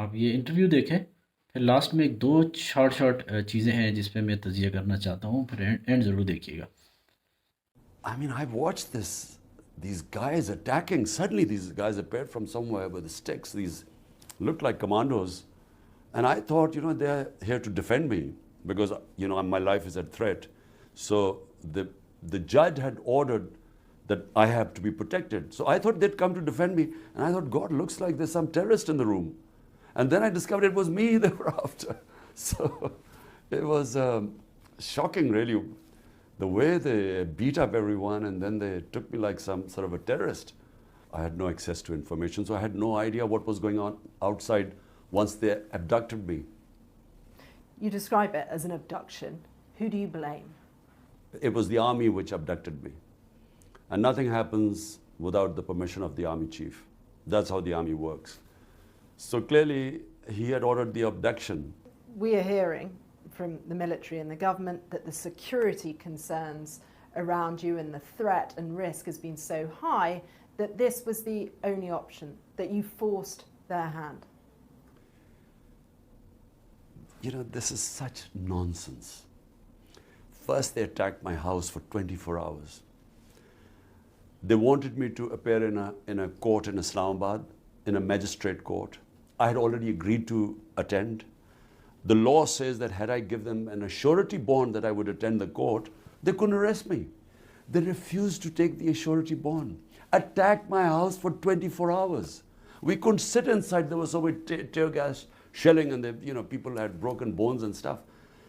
आप ये इंटरव्यू देखें, फिर लास्ट में एक दो शॉर्ट शॉर्ट चीज़ें हैं जिस पे मैं तजिया करना चाहता हूँ, फिर एंड ज़रूर देखिएगा। I mean, I've watched these guys attacking. Suddenly, these guys appeared from somewhere with the sticks. These looked like commandos. And I thought, they're here to defend me because, my life is at threat. So the judge had ordered that I have to be protected. So I thought they'd come to defend me. And I thought, God, looks like there's some terrorist in the room. And then I discovered it was me they were after. So it was shocking, really, the way they beat up everyone, and then they took me like some sort of a terrorist. I had no access to information, so I had no idea what was going on outside once they abducted me. You describe it as an abduction. Who do you blame? It was the army which abducted me. And nothing happens without the permission of the army chief. That's how the army works. So clearly, he had ordered the abduction. We are hearing from the military and the government that the security concerns around you and the threat and risk has been so high that this was the only option, that you forced their hand. This is such nonsense. First, they attacked my house for 24 hours. They wanted me to appear in a court in Islamabad, in a magistrate court. I had already agreed to attend. The law says that had I given them an surety bond that I would attend the court, they couldn't arrest me. They refused to take the surety bond, attacked my house for 24 hours. We couldn't sit inside. There was so much tear gas shelling, and people had broken bones and stuff.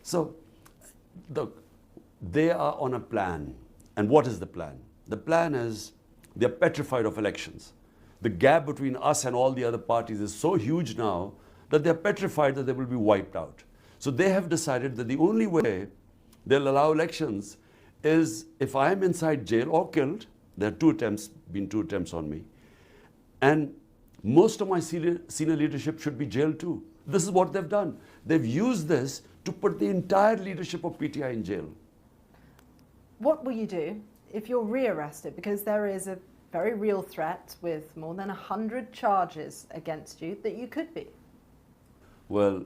So, look, they are on a plan. And what is the plan? The plan is they're petrified of elections. The gap between us and all the other parties is so huge now that they're petrified that they will be wiped out. So they have decided that the only way they'll allow elections is if I'm inside jail or killed. There are been two attempts on me. And most of my senior leadership should be jailed too. This is what they've done. They've used this to put the entire leadership of PTI in jail. What will you do if you're rearrested? Because there is a very real threat with more than 100 charges against you that you could be. Well,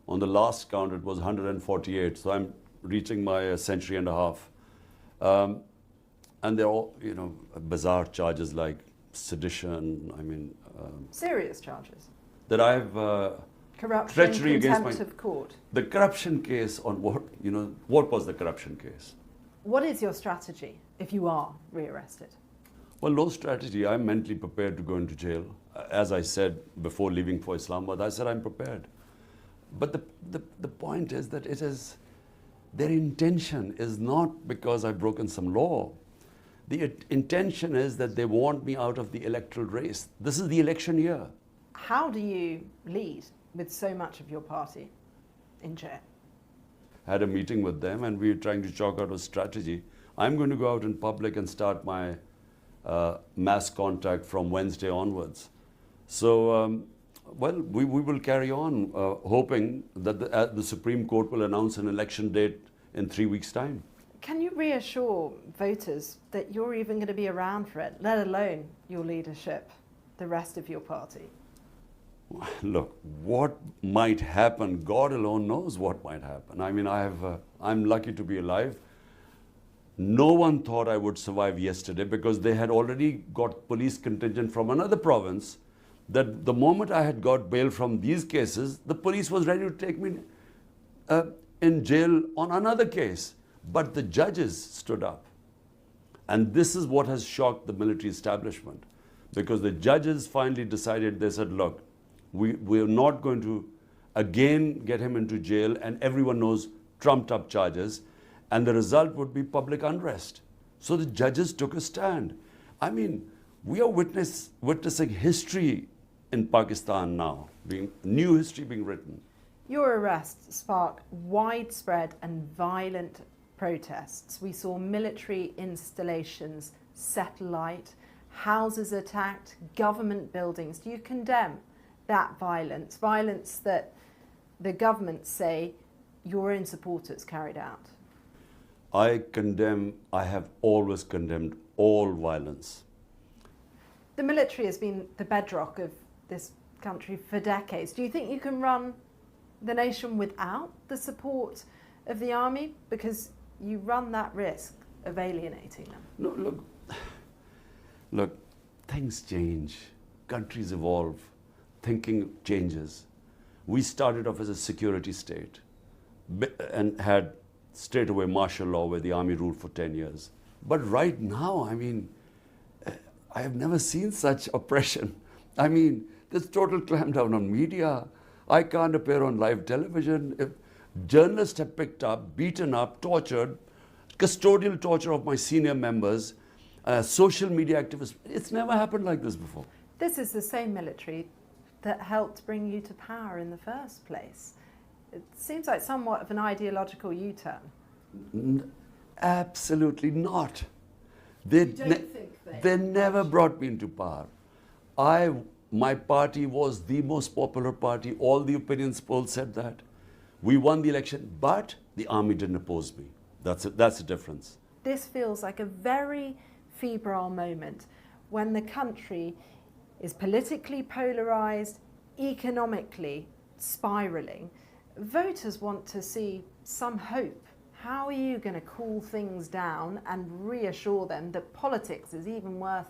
on the last count, it was 148, so I'm reaching my century and a half. And they're all, bizarre charges like sedition, Serious charges? that I've Corruption, treachery against contempt of court. The corruption case on what was the corruption case? What is your strategy if you are rearrested? Well, no strategy. I'm mentally prepared to go into jail. As I said before leaving for Islamabad, I said I'm prepared. But the point is that their intention is not because I've broken some law. The intention is that they want me out of the electoral race. This is the election year. How do you lead with so much of your party in jail? Had a meeting with them and we were trying to chalk out a strategy. I'm going to go out in public and start my mass contact from Wednesday onwards. So, we will carry on hoping that the Supreme Court will announce an election date in 3 weeks' time. Can you reassure voters that you're even going to be around for it, let alone your leadership, the rest of your party? Look, what might happen, God alone knows what might happen. I'm lucky to be alive. No one thought I would survive yesterday because they had already got police contingent from another province that the moment I had got bail from these cases, the police was ready to take me in jail on another case. But the judges stood up. And this is what has shocked the military establishment. Because the judges finally decided, they said, look, we're not going to again get him into jail, and everyone knows trumped up charges, and the result would be public unrest. So the judges took a stand. We are witnessing history in Pakistan now, new history being written. Your arrest sparked widespread and violent protests. We saw military installations set alight, houses attacked, government buildings. Do you condemn that violence that the government say your own supporters carried out? I have always condemned all violence. The military has been the bedrock of this country for decades. Do you think you can run the nation without the support of the army? Because you run that risk of alienating them. No, look, things change, countries evolve, thinking changes. We started off as a security state and had straight away martial law where the army ruled for 10 years. But right now, I mean, I have never seen such oppression. I mean, there's total clampdown on media. I can't appear on live television. If journalists have picked up, beaten up, tortured, custodial torture of my senior members, social media activists. It's never happened like this before. This is the same military that helped bring you to power in the first place. It seems like somewhat of an ideological U-turn. Absolutely not. They Never brought me into power. My party was the most popular party. All the opinions polls said that. We won the election, but the army didn't oppose me. That's the difference. This feels like a very febrile moment when the country is politically polarised, economically spiralling. Voters want to see some hope. How are you going to cool things down and reassure them that politics is even worth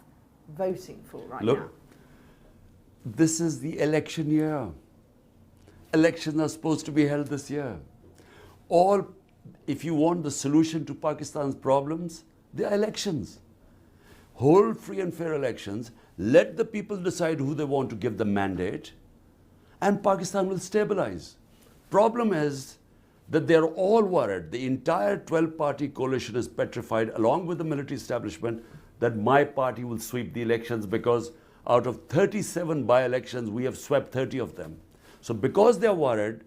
voting for right now? Look, this is the election year. Elections are supposed to be held this year. If you want the solution to Pakistan's problems, they are elections. Hold free and fair elections, let the people decide who they want to give the mandate, and Pakistan will stabilize. Problem is that they're all worried. The entire 12-party coalition is petrified, along with the military establishment, that my party will sweep the elections because out of 37 by-elections, we have swept 30 of them. So because they're worried,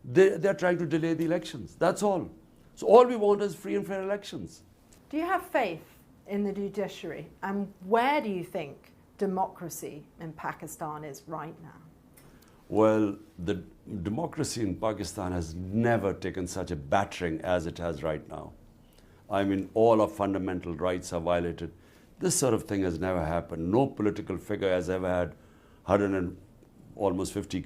they're trying to delay the elections. That's all. So all we want is free and fair elections. Do you have faith in the judiciary? And where do you think democracy in Pakistan is right now? Well, the democracy in Pakistan has never taken such a battering as it has right now. I mean, all our fundamental rights are violated. This sort of thing has never happened. No political figure has ever had 150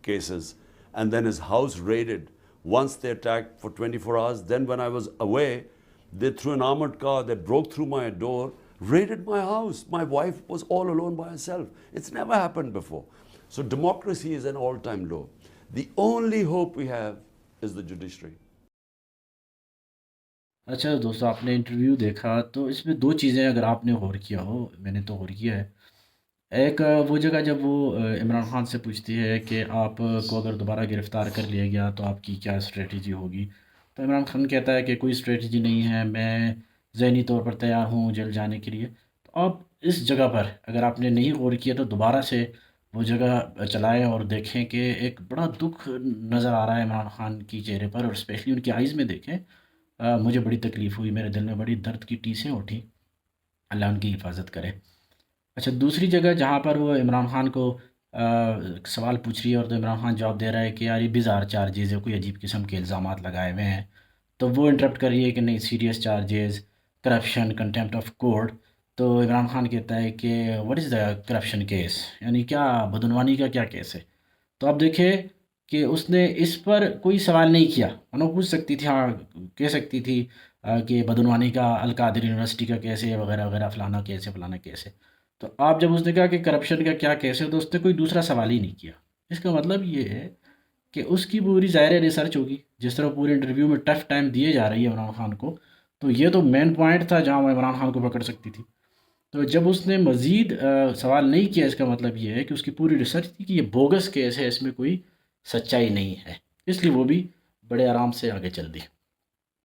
cases and then his house raided. Once they attacked for 24 hours, then when I was away, they threw an armored car, they broke through my door, raided my house. My wife was all alone by herself. It's never happened before. So democracy is an all-time low. The only hope we have is the judiciary. अच्छा दोस्तों, आपने interview देखा तो इसमें दो चीज़ें अगर आपने गौर किया हो, मैंने तो गौर किया है। एक वो जगह जब वो इमरान खान से पूछती है कि आपको अगर दोबारा गिरफ़्तार कर लिया गया तो आपकी क्या स्ट्रेटजी होगी, तो इमरान खान कहता है कि कोई स्ट्रेटजी नहीं है, मैं ज़हनी तौर पर तैयार हूँ जेल जाने के लिए। तो आप इस जगह पर अगर आपने नहीं गौर किया तो दोबारा से वो जगह चलाएं और देखें कि एक बड़ा दुख नज़र आ रहा है इमरान खान की चेहरे पर, और स्पेशली उनकी आइज़ में देखें। मुझे बड़ी तकलीफ़ हुई, मेरे दिल में बड़ी दर्द की टीसें उठी। अल्लाह उनकी हिफाजत करे। अच्छा, दूसरी जगह जहाँ पर वो इमरान खान को सवाल पूछ रही है और तो इमरान खान जवाब दे रहा है कि यार ये बिज़ार चार्जेज़ है, कोई अजीब किस्म के इल्ज़ामात लगाए हुए हैं, तो वो इंटरप्ट कर रही है कि नहीं, serious charges, corruption, contempt of court. तो इमरान खान कहता है कि what is the corruption case, यानी क्या बदनवानी का क्या केस है। तो आप देखें कि उसने इस पर कोई सवाल नहीं किया, वरना पूछ सकती थी, हाँ कह सकती थी कि बदनवानी का अल कादिर यूनिवर्सिटी का केस है वगैरह वगैरह, फ़लाना केस है फ़लाना केस है। तो आप जब उसने कहा कि करप्शन का क्या केस है, तो उसने कोई दूसरा सवाल ही नहीं किया। इसका मतलब ये है कि उसकी पूरी ज़ाहिर रिसर्च होगी। जिस तरह पूरे इंटरव्यू में टफ़ टाइम दिए जा रही है इमरान खान को, तो ये तो मेन पॉइंट था जहाँ वो इमरान खान को पकड़ सकती थी। तो जब उसने मज़ीद सवाल नहीं किया, इसका मतलब ये है कि उसकी पूरी रिसर्च थी कि ये बोगस केस है, इसमें कोई सच्चाई नहीं है, इसलिए वो भी बड़े आराम से आगे चल दी।